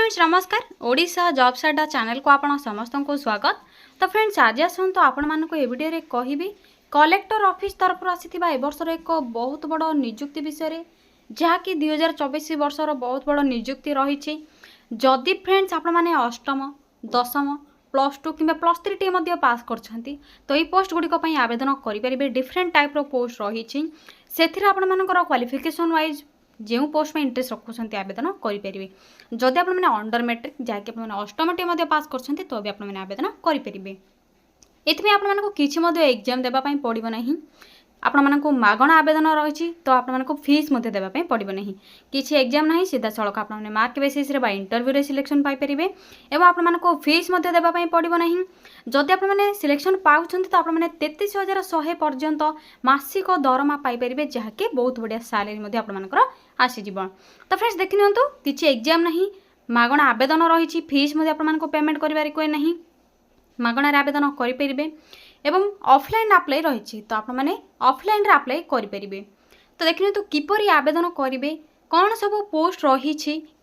Friends नमस्कार Odisha jobs अड्डा channel को आपण समस्त को स्वागत। तो फ्रेंड्स आज आसतु आपण मानक ए वीडियो रे कहिबी कलेक्टर ऑफिस तरफ आसीथिबा ए वर्षर एक बहुत बड़ नियुक्ति विषय जहाँकि 2024 वर्षर बहुत बड़ नियुक्ति रही। जदि फ्रेंड्स आपण माने अष्टम दशम प्लस टू कि प्लस थ्री टी पास करछंती तो ये पोस्ट गुड़िक आवेदन करेंगे। डिफरेंट टाइप पोस्ट रही से आपण मानकर क्वालिफिकेशन वाइज जो पोस्ट में इंटरेस्ट रखुंट आवेदन करेंगे। जदि आप अंडर मैट्रिक जहाँकि अष्टम टी पास कर तो भी आपने आवेदन करेंगे। ये आपको किसी एग्जाम देवाई पड़ो ना आपण मानक मागणा आवेदन रही तो आपको फीस देवाई पड़ो ना किसी एग्जाम ना सीधा सड़क आपने mark basis interview selection Piper और आपको फीस देवाई पड़ो ना। जदि आपने सिलेक्शन पाँच तो आपने 33,100 पर्यंत मासिक दरमा पाइपर जहाँकि बहुत बढ़िया सालेरी आपर आसीज। तो फ्रेंड्स देखि नियंतु किसी एग्जाम ना मागणा आवेदन रही फीस आपको पेमेंट करार कोई ना मागणार आवेदन करेंगे एवं ऑफलाइन अप्लाई रही तो आपने ऑफलाइन रे अप्लाई करेंगे। तो देखिए तो किपरि आवेदन करेंगे कौन सब पोस्ट रही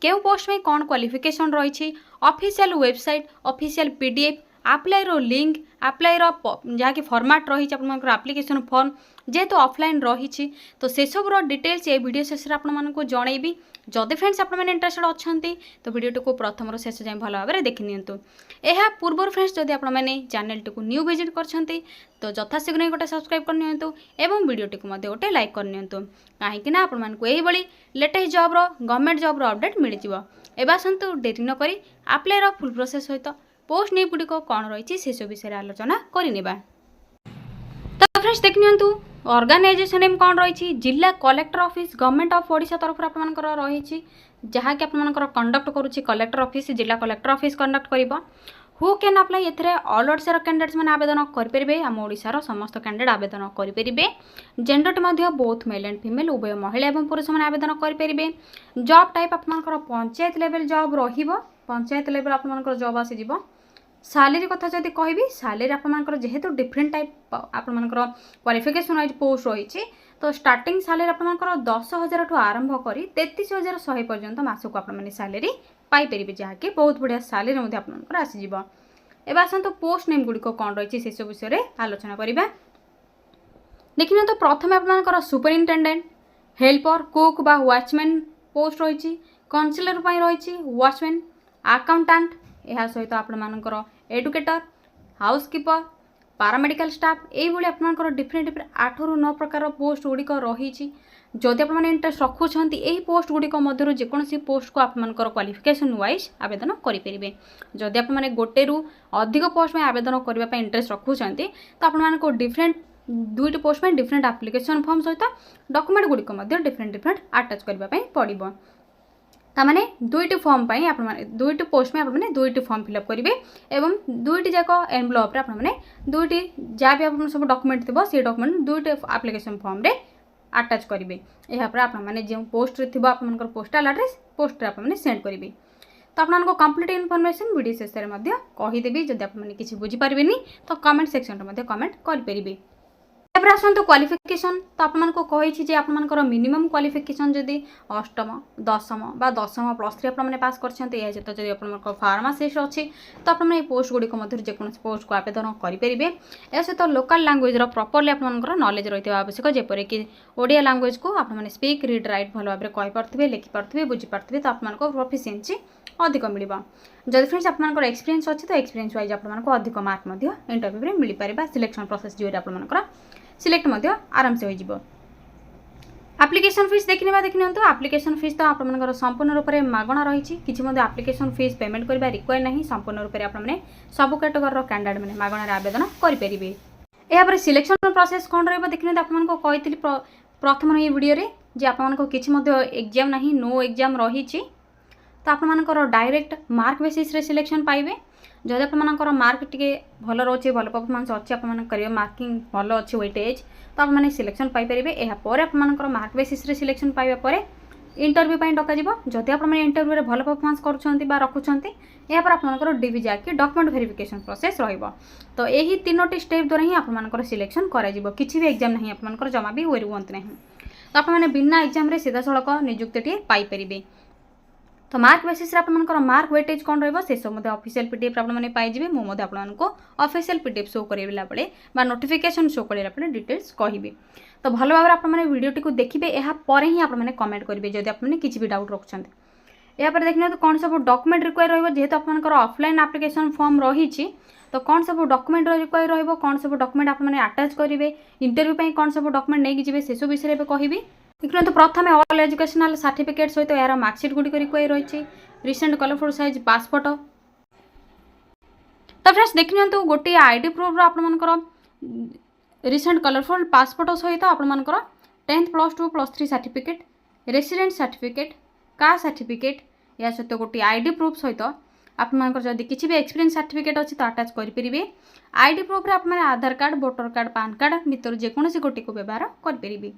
क्यों पोस्ट में कौन क्वालिफिकेशन रही official website official PDF apply रो लिंक अप्लाई रो जहाँकि फॉर्मेट रही एप्लिकेशन फॉर्म जेहेतु ऑफलाइन रही तो से सब डिटेल्स ये वीडियो शेष आपको जनइबी। जदि फ्रेंड्स आपने इंटरेस्टेड अच्छा तो वीडियो को प्रथम शेष जाए भल भाव में देखि नियंतु। यह पूर्व फ्रेंड्स जदि आपने चैनल टी न्यू विजिट कर तो यथाशीघ्र गोटे सब्सक्राइब करनी एवं वीडियो टी गोटे लाइक करनी कहीं आपको यही latest job government job update मिल जाए। आसतु डेरी नक अप्लाई फुल प्रोसेस सहित पोस्ट न्यू गुड़िक कौन रही से सब विषय आलोचना करने। तो फ्रेंड्स देख नियंतु ऑर्गेनाइजेशन नेम कौन रही जिला collector office government of Odisha तरफ आपर रही जहाँकि आपर कंडक्ट करुच्ची कलेक्टर ऑफिस जिला कलेक्टर ऑफिस कंडक्ट कर हु कैन अप्लाई ये ऑल ओडिशा कैंडिडेट्स मैंने आवेदन करेंगे। आम ओडिशार समस्त कैंडिडेट आवेदन करेंगे। Gender both male and female उभय महिला और पुरुष मैंने आवेदन करेंगे। जॉब टाइप आपर panchayat level job panchayat level आपर जॉब आसीज। सालेरी कथा जदि कहि सालेरी आपर जेहेतु different type आपर qualification wise post रही तो स्टार्टिंग सालेरी आपर 10,000 ठू आरंभ कर 33,100 पर्यंत मासक आपने सालेरी पाइपर जहाँकि बहुत बढ़िया सालेरी आपर आसीज। एवं आसतु पोस्ट नेम गुड़िक कौन रही से सब विषय आलोचना करवा। देखिए तो प्रथम आपर सुपरिटेडेंट हेल्पर कुक बा वॉचमैन पोस्ट रही काउंसिलर रही वॉचमैन अकाउंटेंट यह सहित आपर एडुकेटर हाउसकीपर पारामेडिकल स्टाफ ये आपर डिफरेंट डिफरेंट 8 ରୁ 9 प्रकार पोस्ट गुड़िक रही। जदि आपने इंटरेस्ट रखुंट यही पोस्ट गुड़िक मध्य जेकोसी पोस्ट को आपर क्वालिफिकेशन वाइज आवेदन करेंगे। जदि आपने गोटे रु अधिक पोस्ट में आवेदन करने इंटरेस्ट रखुंट तो आपको डिफरेंट दुईट पोस्ट में डिफरेंट एप्लिकेशन फॉर्म सहित डॉक्यूमेंट गुड़िक डिफरेंट डिफरेंट अटैच करने पड़ो। तामाने दुईट फॉर्म दुईट पोस्ट में आपने दुईट फॉर्म फिलअप करेंगे एवं दुईट जाक एनवेलप आपने दुईट जहाँ भी आप सब डॉक्यूमेंट थी से डॉक्यूमेंट दुईट एप्लिकेशन फॉर्म रे अटैच करेंगे। यापर आपने जो पोस्ट थी आप पोस्टाल एड्रेस पोस्ट आपने सेंड करेंगे। तो आपको कंप्लीट इनफॉरमेशन वीडियो शेष में कहीदेवी। जब आपने किसी बुझीपारे तो कमेंट सेक्शन में कमेंट करेंगे। आसतु क्वालिफिकेशन तो आपको कही आपर मिनिमम क्वालिफिकेशन जदि अष्टम दशम बा दशम प्लस थ्री आपने पास कर सहित जब आप फार्मासीस्ट अच्छी तो आपने पोस्ट गुड़िक मध्य जेकोसी पोस्ट को आवेदन करेंगे। या सहित लोकल लैंग्वेज प्रॉपर्ली आपर नॉलेज रही आवश्यक जेपरिक ओडिया लैंग्वेज को आपने स्पीक रीड राइट भल भाव में कहीपे लिखिपे बुझीपारे तो आपको प्रोफिशिएंसी अधिक मिल। जदि फ्रेंड्स आपर एक्सपीरियंस अच्छी तो एक्सपीरियंस वाइज आपको अधिक मार्क इंटरव्यू में मिल पारे सिलेक्शन प्रोसेस जो आपर सिलेक्ट आराम से हो। एप्लिकेशन फीस देखने एप्लिकेशन फीस तो आपर संपूर्ण रूप से मागणा रही किसी एप्लिकेशन फीस पेमेंट करने रिक्वायर नहीं संपूर्ण रूप से आपने सब कैटेगोरी कैंडिडेट मैंने मागणार आवेदन करेंगे। यापर सिलेक्शन प्रोसेस कौन रही आपको कही प्रथम ये वीडियो रे जे आपको किसी एग्जाम ना नो एग्जाम रही तो आपर डायरेक्ट मार्क बेसिस रे सिलेक्शन पाइबे। जदि आपर मार्क टी भल रोचे भल परफॉर्मेंस अच्छी आप मार्किंग भल अच्छी वेटेज तो आपने सिलेक्शन पाइपर। यापर आपर मार्क बेसिस रे सिलेक्शन पाइबा इंटरव्यू डक जदि आपने इंटरव्यू भल परफॉर्मेंस कर रखुंट यापर आपर डीवी जाकि डॉक्यूमेंट वेरिफिकेशन प्रोसेस रहिबो। तो यही तीनोटी स्टेप द्वारा ही आपर सिलेक्शन किसी भी एग्जाम नहीं आपर जमा भी वेरी हुआ ना तो आपने बिना एग्जाम सीधा सड़क नियुक्ति पाइपर। तो मार्क बेसिस आपंकर मार्क वेटेज कौन रही से सब ऑफिशियल पीडीएफ आपने पाइबे मुझे आपको ऑफिशियल पीडीएफ शो कराला बेले नोटिफिकेशन शो कराला डिटेल्स कहि तो भल भाव आपने वीडियोटी को देखिए यापर ही आपने कमेंट करेंगे जब आपने किसी भी डाउट रखुंट यापर देखने तो कौन सब डॉक्यूमेंट रिक्वायर रही आपंकर ऑफलाइन एप्लिकेशन फॉर्म रही तो कौन सब डॉक्यूमेंट रिक्वायर रही कौन सब डॉक्यूमेंट आपने अटैच करेंगे इंटरव्यू कौन सब डॉक्यूमेंट नहीं जी से सब विषय में कहि देखिए तो प्रथम ऑल एजुकेशनल सर्टिफिकेट सहित यार मार्कशीट गुड़िक रिक्वायर रही रिसेंट कलरफुल साइज पासपोर्ट तो फ्रेंड्स देखिए तो गोटे आईडी प्रूफ आपंकर रिसेंट कलरफुल पासपोर्ट सहित आपंकर 10th +2 +3 certificate resident certificate caste certificate या सहित गोटे आईडी प्रूफ सहित आपंकर जदि किसी भी एक्सपीरियंस सर्टिफिकेट अच्छी तो अटैच करेंगे आईडी प्रूफ आपने Aadhaar card voter card PAN card भर जेकोसी गोटे को व्यवहार करेंगे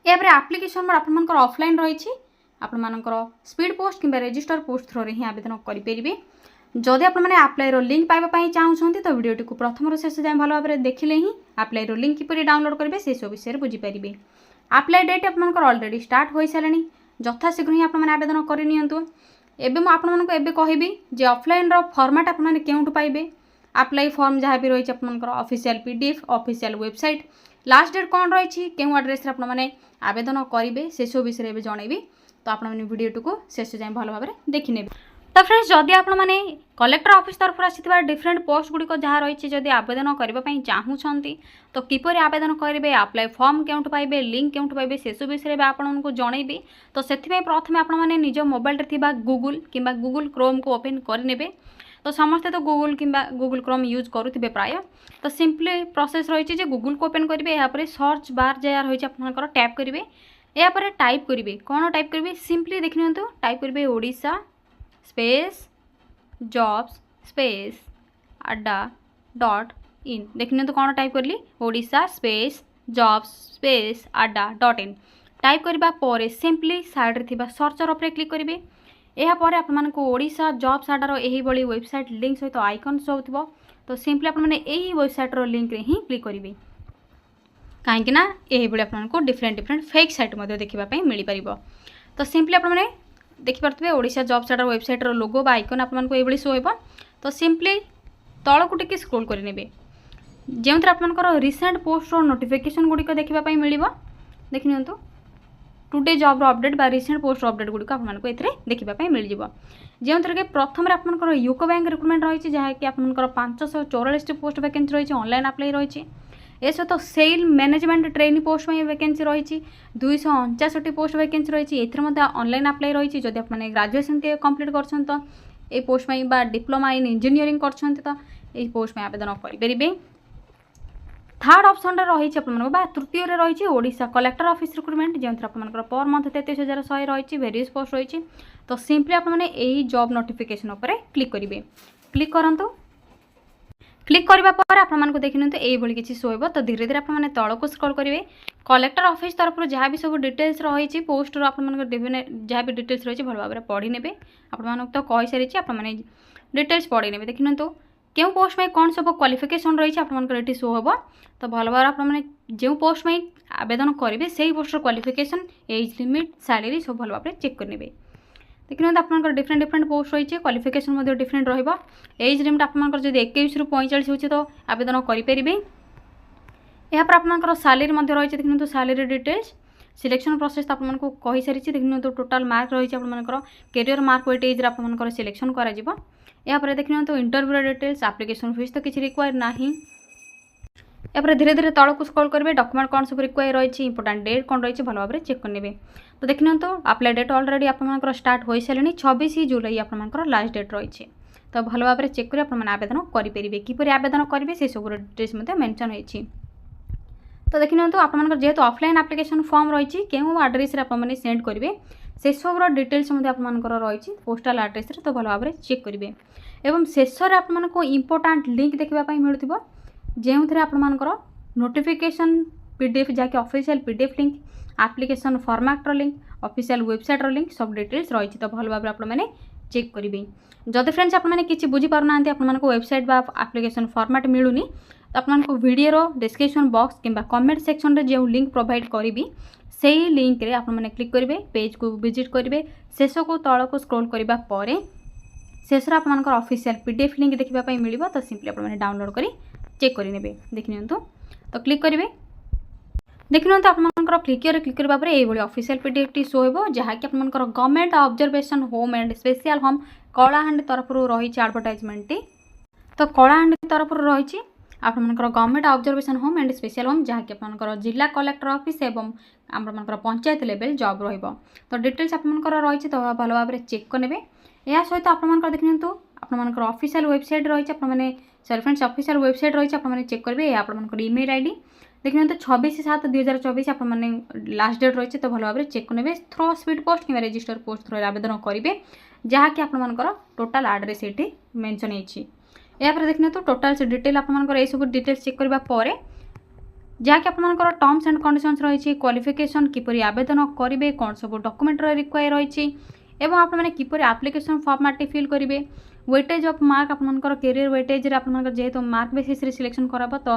यापर आप्लिकेशन मोड आपंकर ऑफलाइन रही आपर स्पीड पोस्ट कि रजिस्टर पोस्ट थ्रो ही आवेदन करेंगे जदि आपने आप्लाईर लिंक पाइबापी चाहूँगी तो वीडियोटी को प्रथम शेष जाए भल भाव में देखिले ही आप्लाईर लिंक किपर डाउनलोड करेंगे से सब विषय बुझीपारे आप्लाई डेट आपंकर ऑलरेडी स्टार्ट हो सारे यथाशीघ्र ही आपने आवेदन करनी एवं आपको कहबी ऑफलाइन फॉर्मेट आपने क्यों पाइबे आप्लाई फॉर्म जहाँ भी रही आपंकर official PDF official website last date कौन रही क्यों एड्रेस आपने आवेदन करेंगे से सब विषय में जनइबी तो आपने वीडियोटी को शेष जाए भल भाव में देखने तो फ्रेंड्स जदि आपने कलेक्टर ऑफिस तरफ आसी डिफरेंट पोस्ट गुड़िक जहाँ रही जदि आवेदन करने चाहूँगी तो किपर आवेदन करेंगे आप्लाई फॉर्म क्यों पाइबे लिंक क्यों पाइबे से सब विषय में आपको जनइबी तो से प्रथम आपने निज मोबाइल गूगल कि गूगल क्रोम को ओपन करने तो समस्ते तो गूगल कि गूगल क्रोम यूज करुवे प्राय तो सिंपली प्रोसेस रही गूगल को ओपन करेंगे यापर सर्च बार जहाँ रही आपंकर टैप करेंगे यापर टाइप करेंगे कौन टाइप करेंगे सिंपली देखने टाइप करेंगे Odisha space jobs space adda.in देखने तो कौन टाइप करली Odisha space jobs space adda.in type करबा परे सिंपली साइड रे सर्चर उपरे क्लिक करेंगे यापर आपको ओडिशा जॉब्स अड्डार यही वेबसाइट लिंक सहित आइकन शो थो तो सिंपली आपने यही वेबसाइटर लिंक रे ही क्लिक करेंगे कहीं यही आपको डिफरेंट फेक साइट देखापी मिल पार तो सिंपली आपने देखिपे ओडिशा जॉब्स अड्डार वेबसाइटर लोगो बा आइकन आपको ये शो हो तो सिंपली तलू टिके स्क्रोल करेंगे जो आपंकर रिसेंट पोस्ट नोटिफिकेशन गुड़िक देखापी मिल देखनी टुडे जॉब अपडेट बा रिसेंट पोस्ट अपडेट गुड़िक आपको ये देखापी मिल जो थी प्रथम आपंकर यूको बैंक रिक्रुटमेंट रही जहाँकि आपंकर 544 पोस्ट वैकेंसी रही ऑनलाइन अप्लाई रही ए सहित सेल मैनेजमेंट ट्रेनी पोस्ट में वैकेंसी रही 259 पोस्ट वैकेंसी रही ऑनलाइन अप्लाई रही जब आपने ग्रेजुएशन के कंप्लीट कर तो ये पोस्ट में बा डिप्लोमा इन इंजीनियरिंग कर तो ये पोस्ट में आवेदन करेंगे थर्ड ऑप्शन रही तृतीय रही ओडिशा कलेक्टर ऑफिस रिक्रुटमेंट जो आपंकर पर मंथ 33,100 रही वेरियस पोस्ट रही तो सिंपली आपने यही जॉब नोटिफिकेशन उपर क्लिक करेंगे क्लिक करूँ क्लिक करने पर आपको देखने तो ये किसी शो हो तो धीरे धीरे आपने तल को स्क्रॉल करेंगे कलेक्टर ऑफिस तरफ जहाँ भी सब डिटेल्स रही पोस्ट जहाँ भी डिटेल्स रही भल भाव में पढ़ी ने आपको तो कही सारी आपने डिटेल्स पढ़ी ने देखने तो क्यों पोस्ट में कौन सब क्वालिफिकेशन रही आपंकर शो हो तो भल भाव आपने जो पोस्ट में आवेदन करेंगे से poster qualification age limit salary सब भल भाव में चेक करेंगे देखिए आपंकर डिफरेंट पोस्ट रही क्वालिफिकेशन डिफरेंट रज लिमिट आपंकर जब 21 ରୁ 45 हो तो आवेदन करेंगे यहाँ आपंकर सैलरी रही देखिए तो सैलरी डिटेल्स सिलेक्शन प्रोसेस आपको कही सारी देखिए तो टोटाल मार्क रही आपंकर कैरियर मार्क वेटेज आपंकर सिलेक्शन कर देखिए तो इंटरव्यू डिटेल्स एप्लिकेशन फीस तो किसी रिक्वायर ना यापर धीरे धीरे तल को स्क्रॉल करेंगे डॉक्यूमेंट कौन सब रिक्वायर रही इंपोर्टेंट डेट कौन रही भल भाव में चेक करेंगे तो देखिए तो अप्लाई डेट ऑलरेडी आपंकर स्टार्ट हो सारे 26 जुलाई आपंकर लास्ट डेट रही तो भल भाव में चेक कर आवेदन करेंगे किपर आवेदन करेंगे से सब डिटेल्स मेंशन होती तो देखिए तो आपंकर जेहेतु ऑफलाइन एप्लिकेशन फॉर्म रही क्यों एड्रेस आपने सेंड करेंगे से सब डिटेल्स आपंकर रही पोस्टाल एड्रेस तो भल भाव में चेक करेंगे एवं शेष में आपको इंपोर्टाट लिंक देखापी मिलूँ जो थे आपंकर नोटिफिकेशन पीडीएफ जहाँकि official PDF link application format link official website link सब डिटेल्स रही तो भल भाव आपने चेक करेंगे जदि फ्रेंड्स आपने किसी बुझीपार आपको वेबसाइट बा एप्लिकेशन फॉर्मेट मिलूनी तो आपको वीडियो डिस्क्रिप्शन बॉक्स कि कमेंट सेक्शन में जो लिंक प्रोवाइड करी से लिंक रे आप क्लिक करेंगे पेज को विजिट करेंगे शेष को तल को स्क्रोल करने शेष आप ऑफिशियल पीडीएफ लिंक देखापी मिल तो सिंपली आप डाउनलोड कर चेक करेंगे देखि तो क्लिक करेंगे देखि आप क्लिक करने ये ऑफिशियल पीडीएफ टी शो हो जहाँकि आप government observation home and special home Kalahandi तरफ रही एडवर्टाइजमेंट टी तो कलाहांडी तरफ रही आपंकर government observation home and special home जहाँकि आपंकर जिला कलेक्टर ऑफिस एवं आपंकर पंचायत लेवल जॉब रहिबो तो डिटेल्स आपंकर रही तो भल भाव में चेक करेंगे या सहित आपंकर देखिए आपंकर ऑफिशियल वेबसाइट रही आपने सॉरी फ्रेंड्स ऑफिशियल वेबसाइट रही आपने चेक करेंगे आपंकर ईमेल आईडी देखिए 26/7/2024 आप लास्ट डेट रही तो भल भाव में चेक करेंगे थ्रो स्पीड पोस्ट कि रजिस्टर पोस्ट थ्रो आवेदन करेंगे जहाँकि आपंकर टोटाल आड्रेस ये मेंशन होती यापर देखने तो टोटाल से डिटेल आपंकर सब डिटेल्स चेक करने जहाँकि आपंकर टर्म्स एंड कंडीशंस रही क्वालिफिकेशन किपरि आवेदन करेंगे कौन सब डॉक्यूमेंट रिक्वायर रही एवं आपने किपरि एप्लिकेशन फॉर्मेट फिल करेंगे वेटेज ऑफ मार्क आपंकर कैरियर वेटेज आपंकर जेहेतु मार्क बेसिस सिलेक्शन कराब तो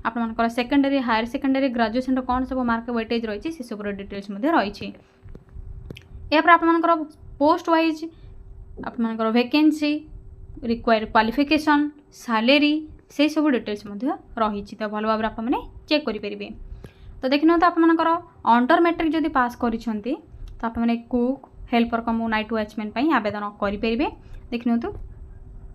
आपंकर सेकेंडरी हायर सेकेंडरी ग्रेजुएशन कौन सब मार्क वेटेज रही से सब डिटेल्स रही यापर आपंकर पोस्ट वाइज आपंकर वैकेंसी रिक्वायर क्वालिफिकेशन सैलरी से सब डिटेल्स रही तो भल भाव में चेक करेंगे तो देखिए तो आपंकर अंडर मैट्रिक जदि पास कर तो आपने कुक हेल्पर कम नाइट वॉचमैन आवेदन करेंगे देखिए तो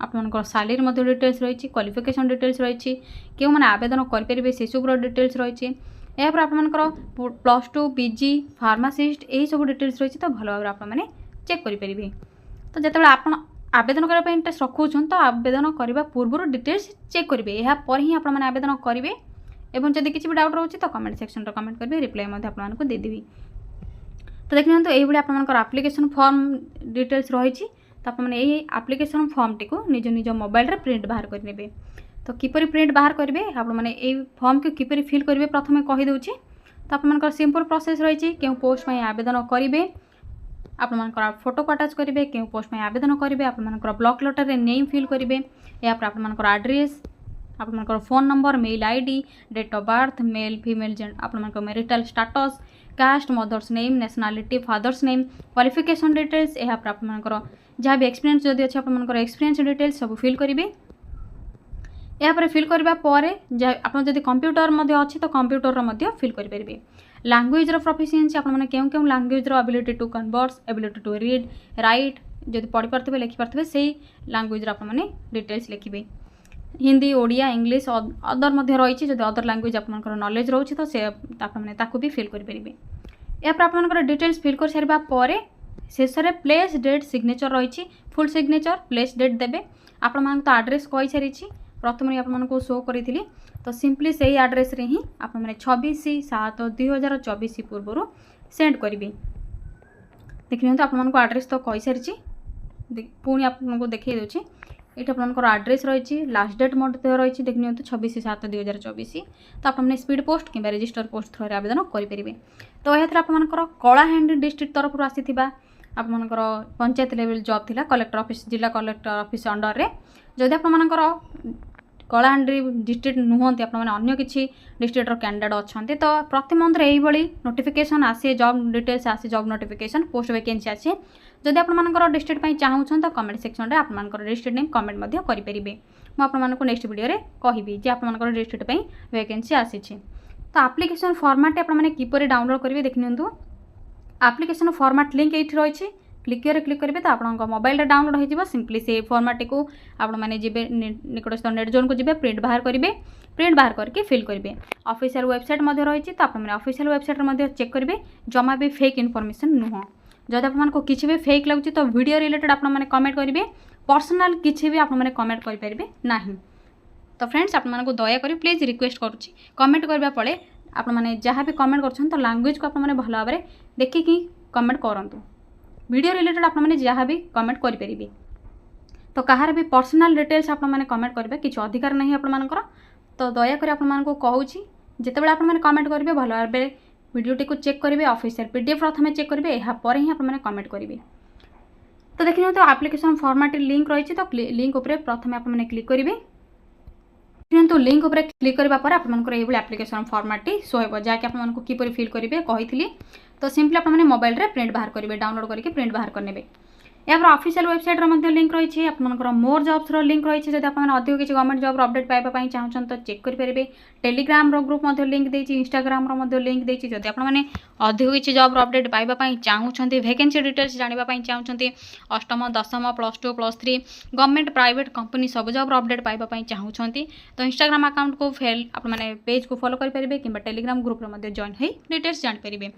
आपंकर सैलरी डिटेल्स रही क्वालिफिकेशन डिटेल्स रही क्यों मैंने आवेदन करेंगे से सब डिटेल्स रही यापर आपंकर +2 पीजी फार्मासिस्ट यही सब डिटेल्स रही तो भल भाव में चेक करेंगे तो जिते आप आवेदन करने इंटरेस्ट रखुन तो आवेदन करने पूर्व डिटेल्स चेक करेंगे यापर ही आपने आवेदन करेंगे और जब किसी भी डाउट रोचे तो कमेंट सेक्शन रे कमेंट करेंगे रिप्लाई आपको देदेवी तो देखिए तो ये आपंकर एप्लिकेशन फॉर्म डिटेल्स रही तो आपने यही एप्लिकेशन फॉर्म टी को निज निज मोबाइल रे प्रिंट बाहर करेंगे तो किपरि प्रिंट बाहर करेंगे आपने ये फॉर्म को किपरि फिल करेंगे प्रथम कहीदे तो आपंकर सिंपल प्रोसेस रही क्यों पोस्ट में आवेदन करेंगे आपंकर फोटो को अटाच करेंगे क्यों पोस्ट में आवेदन करेंगे आपंकर ब्लॉक लेटर नेम फिल करेंगे यापर आपंकर एड्रेस आपंकर phone number mail ID date of birth male female आपंकर marital status caste mother's name nationality father's name qualification details यापर आपंकर जहाँ भी एक्सपीरियंस जदि अच्छे आपंकर एक्सपीरियंस डिटेल्स सब फिल करेंगे यापर फिल करने आप कंप्यूटर अच्छी तो कंप्यूटर फिल करेंगे लैंग्वेज प्रोफिशिएंसी आपने क्यों language ability to converse ability to read write जब पढ़ी पारे लिखिपारे से लैंग्वेज आपने डिटेल्स लिखे हिंदी ओडिया इंग्लिश अदर रही जब अदर लैंग्वेज आपंकर नॉलेज रोचे तो से आपने भी फिल करेंगे यापर आपंकर डिटेल्स फिल कर सारा पर शेष में प्लेस डेट सिग्नेचर रही फुल सिग्नेचर प्लेस डेट देवे आपण तो एड्रेस कही सारी प्रथम आपको शो करी तो सिंपली से एड्रेस रे ही आपने 26/7/2024 पूर्व सेंड करेंगे देखिए तो आपको एड्रेस तो कही सारी पुणी आपको देखिए दूसरी ये आपंकर एड्रेस रही लास्ट डेट रही देखिए तो 26/7/2024 तो आपने स्पीड पोस्ट कि रजिस्टर पोस्ट थ्रो आवेदन करेंगे तो यह आपंकर कलाहांडी डिस्ट्रिक्ट तरफ आसीथिबा आपंकर पंचायत लेवल जॉब थिला कलेक्टर ऑफिस जिला कलेक्टर ऑफिस अंडर रे जदि आपंकर कलाहांडी डिस्ट्रिक्ट नुहति आपने अन्य किसी डिस्ट्रिक्टर कैंडिडेट अच्छा तो प्रति मंथ यही नोटिफिकेशन आसे जॉब डिटेल्स आसे जॉब नोटिफिकेशन पोस्ट वैकेंसी आसे जदि आपंकर डिस्ट्रिक्ट चाहूँ तो कमेंट सेक्शन में आपंकर डिस्ट्रिक्ट नेम कमेंट करेंगे मुझे नेक्स्ट वीडियो रे कहबी जे आपंकर डिस्ट्रिक्ट वैकेंसी आसी तो एप्लिकेशन फॉर्मेट आपने किपरि डाउनलोड करेंगे देखिए एप्लिकेशन फॉर्मेट लिंक ये रही क्लिक करेंगे तो आप मोबाइल डाउनलोड हो सिंपली से फॉर्मेट को आपने जी निकटस्थ नेट जोन को जी प्रिंट बाहर करेंगे प्रिंट बाहर करके फिल करेंगे ऑफिशियल वेबसाइट रही तो आपने ऑफिशियल वेबसाइट चेक करेंगे जमा भी फेक इनफॉरमेशन नुह जब आपको किसी भी फेक लगे तो वीडियो रिलेटेड आपने कमेंट करेंगे पर्सनल किसी भी आपने कमेंट करेंगे ना तो फ्रेंड्स आपको दयाकोरी प्लीज रिक्वेस्ट करुच्ची कमेंट करने पड़े आपने जहाँ भी कमेंट कर तो लैंग्वेज को आपने भल भाव में देखिकी कमेंट करूँ वीडियो रिलेटेड आपने जहाँ भी कमेंट करेंगे तो कहार भी पर्सनल डिटेल्स आपने कमेंट करेंगे किसी अधिकार नहीं आपंकर तो दयाकोरी आपको कहूँ जितेबाला आपने कमेंट करेंगे भल भाव में वीडियोटी को चेक करेंगे ऑफिशियल पीडीएफ प्रथम चेक करेंगे यापर ही आपने कमेंट करेंगे तो देखिए तो एप्लिकेशन फॉर्मेट लिंक रही तो लिंक उपर प्रथम आपने क्लिक करेंगे देखो लिंक उपर क्लिक करबा पर आपनकर एभली एप्लिकेशन फॉर्मेट शो हेबो जाकि आपमनको किपरि फिल करेंगे कही तो सिंपली आप मोबाइल रे प्रिंट बाहर करेंगे डाउनलोड करके प्रिंट बाहर करने या ऑफिशियल वेबसाइट लिंक रही है आपंकर मोर जॉब्स लिंक रही है जब आप अधिक किसी गवर्नमेंट जॉब अपडेट पाइबा चाहूँ तो चेक करेंगे टेलीग्राम ग्रुप लिंक देती इंस्टाग्राम लिंक देती जब आपने अधिक किसी जॉब अपडेट पाइबा चाहूँगी वैकेंसी डिटेल्स जानापी चाहूँगी अष्टम दशम +2 +3 गवर्नमेंट प्राइवेट कंपनी सब जॉब अपडेट पाइबा चाहूँगी तो इंस्टाग्राम अकाउंट को आपने पेज को फॉलो करेंगे कि टेलीग्राम ग्रुप में जॉइन हो डिटेल्स जानीपर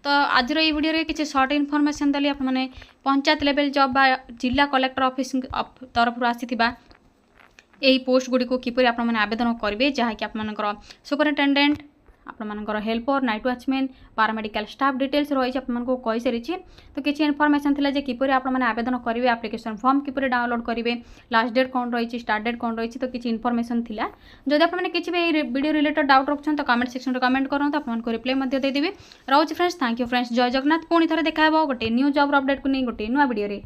तो आज ये वीडियो किसी शॉर्ट इनफॉरमेशन देली आपने पंचायत लेवल जॉब बा जिला कलेक्टर ऑफिस तरफ आसीथिबा यही पोस्ट गुड़ी को किपरि आप आवेदन करेंगे जहाँकि आपंकर सुपरिटेडेट आपंकर helper night watchman paramedical staff details रही आपको कही सारी तो किसी इनफॉरमेशन थिला जे किपरि आप आवेदन करेंगे एप्लिकेशन फॉर्म किपरि डाउनलोड करेंगे लास्ट डेट कौन रही स्टार्ट डेट कौन रही तो किसी इनफॉरमेशन थिला जदि आपने किसी भी वीडियो रिलेटेड डाउट रखुन तो कमेंट सेक्शन में कमेंट करूँ आपको रिप्लाई देदेवी रोज friends thank you friends Jai Jagannath पुणी थे देखा गोटे न्यू जॉब अपडेट को नहीं गोटे नुआ वीडियो रे।